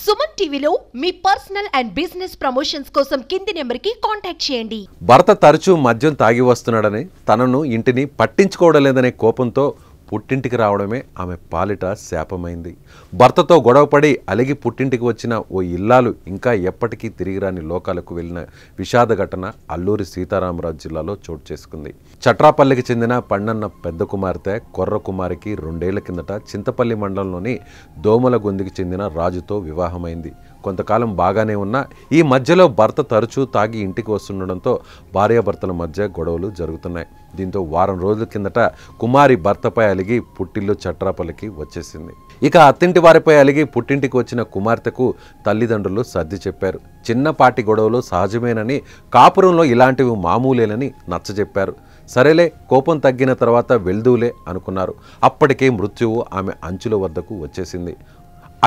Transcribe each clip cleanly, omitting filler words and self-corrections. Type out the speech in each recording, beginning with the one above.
సుమన్ టీవీలో మీ personal and business promotions కోసం కింది నెంబర్కి కాంటాక్ట్ చేయండి. భర్త తరచూ మద్యం తాగి వస్తున్నాడని, తనను ఇంటిని పట్టించుకోవడం లేదనే కోపంతో పుట్టింటికి రావడమే ఆమె పాలిట శాపమైంది. భర్తతో గొడవపడి అలిగి పుట్టింటికి వచ్చిన ఓ ఇల్లాలు ఇంకా ఎప్పటికీ తిరిగిరాని లోకాలకు వెళ్లిన విషాద ఘటన అల్లూరి సీతారామరాజు జిల్లాలో చోటు చేసుకుంది. చట్రాపల్లికి చెందిన పండన్న పెద్ద కుమార్తె కొర్ర కుమారికి 2 ఏళ్ల కిందట చింతపల్లి మండలంలోని దోమలగొందికి చెందిన రాజుతో వివాహమైంది. కొంతకాలం బాగానే ఉన్నా ఈ మధ్యలో భర్త తరచూ తాగి ఇంటికి వస్తుండడంతో భార్యాభర్తల మధ్య గొడవలు జరుగుతున్నాయి. దీంతో వారం రోజుల కిందట కుమారి భర్తపై అలిగి పుట్టిల్లు చట్రాపల్లికి వచ్చేసింది. ఇక అత్తింటి వారిపై అలిగి పుట్టింటికి వచ్చిన కుమార్తెకు తల్లిదండ్రులు సర్ది చెప్పారు. చిన్నపాటి గొడవలు సహజమేనని, కాపురంలో ఇలాంటివి మామూలేనని నచ్చజెప్పారు. సరేలే, కోపం తగ్గిన తర్వాత వెళ్దూలే అనుకున్నారు. అప్పటికే మృత్యువు ఆమె అంచుల వద్దకు వచ్చేసింది.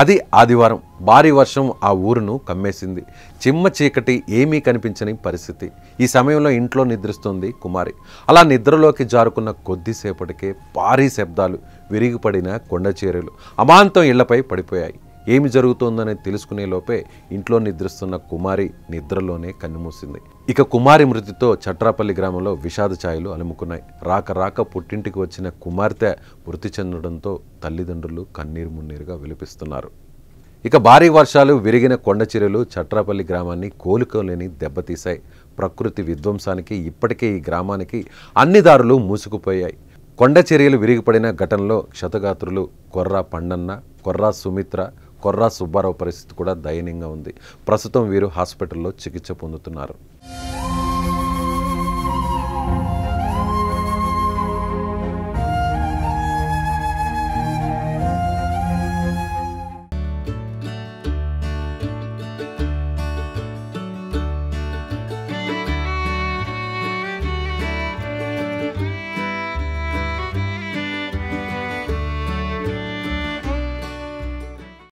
అది ఆదివారం. భారీ వర్షం ఆ ఊరును కమ్మేసింది. చిమ్మ చీకటి, ఏమీ కనిపించని పరిస్థితి. ఈ సమయంలో ఇంట్లో నిద్రిస్తోంది కుమారి. అలా నిద్రలోకి జారుకున్న కొద్దిసేపటికే భారీ శబ్దాలు, విరిగిపడిన కొండ చీరలు అమాంతం ఇళ్లపై పడిపోయాయి. ఏమి జరుగుతోందని తెలుసుకునే లోపే ఇంట్లో నిద్రిస్తున్న కుమారి నిద్రలోనే కన్నుమూసింది. ఇక కుమారి మృతితో చట్రాపల్లి గ్రామంలో విషాద ఛాయలు అలుముకున్నాయి. రాక పుట్టింటికి వచ్చిన కుమార్తె మృతి చెందడంతో తల్లిదండ్రులు కన్నీరు మున్నీరుగా విలపిస్తున్నారు. ఇక భారీ వర్షాలు, విరిగిన కొండ చీరలు చట్రాపల్లి గ్రామాన్ని కోలుకోలేని దెబ్బతీశాయి. ప్రకృతి విధ్వంసానికి ఇప్పటికే ఈ గ్రామానికి అన్ని దారులు మూసుకుపోయాయి. కొండ చర్యలు విరిగిపడిన ఘటనలో క్షతగాత్రులు కొర్రా పండన్న, కొర్రా సుమిత్ర, కొర్రా సుబ్బారావు పరిస్థితి కూడా దయనీయంగా ఉంది. ప్రస్తుతం వీరు హాస్పిటల్లో చికిత్స పొందుతున్నారు.